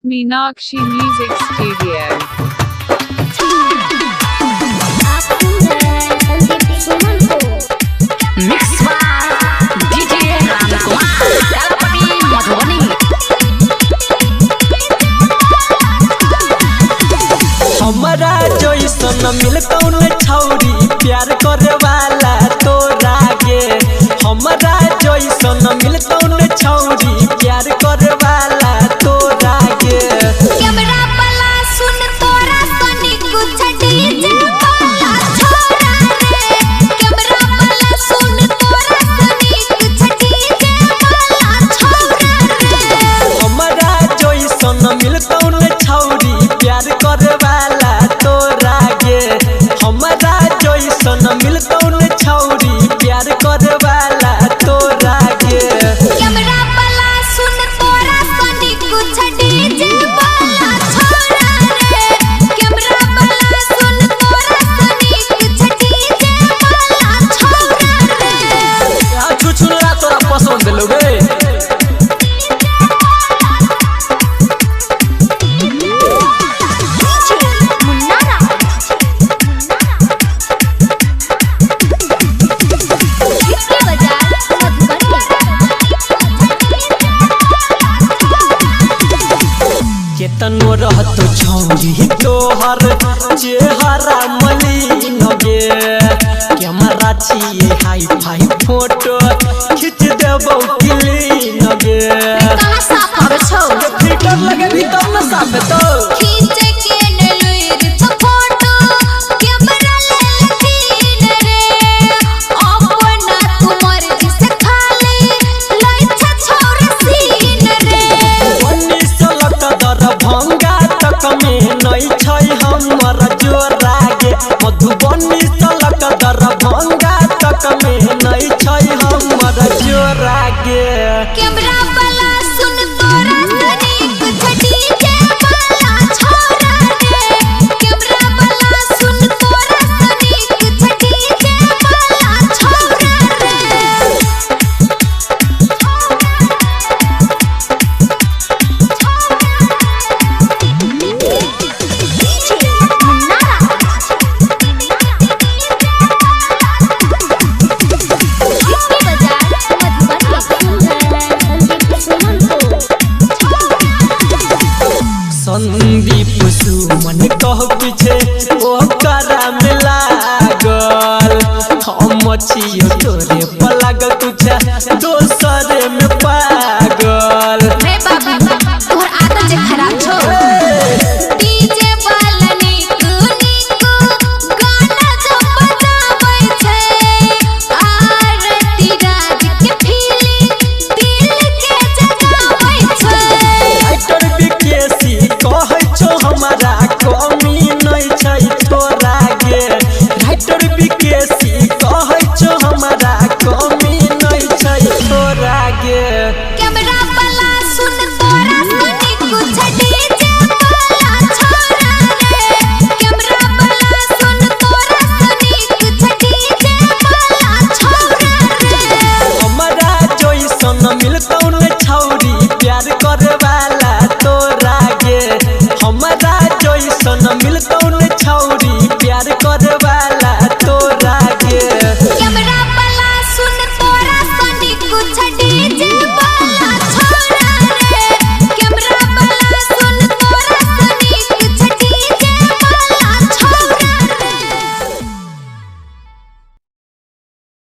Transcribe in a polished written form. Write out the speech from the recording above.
Meenakshi Music Studio. Mix by DJ Ramkumar Kalapati Madhubani. हमारा जैसन मिलतौ न छौरी प्यार करे वाला तोरा गे। हमारा जैसन मिलतौ न छौरी प्यार करे वाला तोरा गे। कैमरा वाला सुन तोरा सनी कुछ डीजे वाला छोरा रे। कैमरा वाला सुन तोरा सनी कुछ डीजे वाला छोरा रे। हमारा जैसन मिलतौ न छौरी प्यार करे वाला तोरा गे। हमारा जैसन मिलतौ न छौरी प्यार करे वाला तोरा गे। कैमरा वाला सुन तोरा सनी कुछ डीजे वाला छोरा रे। कैमरा वाला सुन तोरा सनी कुछ डीजे वाला छोरा रे। छुछुनरा तोरा पसंद लोगे। केतनो रहतो छौरी तोहर चेहरा मलिन गे। कैमरा छिए हाई फाई फोटो खींच देबौ क्लीन गे। कहाँ साफ हवे छौ फिल्टर लगेबी तब न साफ हेतौ। खींचे के ने लुइर छ फोटो कैमरा ले लकीन रे। अपना तुमर जिसे खाली लई छ छोर सीन रे। बन्नी सलक दर भंगा तक में नहीं छै हमर जोरा गे। मधुबनी सलक दर भंगा तक में नहीं छै हमर जोरा गे। कैमरा वाला सुन तोरा सनी कुछ डीजे वाला छोरा रे। कैमरा वाला सुन तोरा सनी कुछ डीजे वाला छोरा रे। संदीप सुमन कह पीछे ओकरा में लागल। हम छियो तोरे पर लागल कुछ दोसरे में पागल। रे बाबा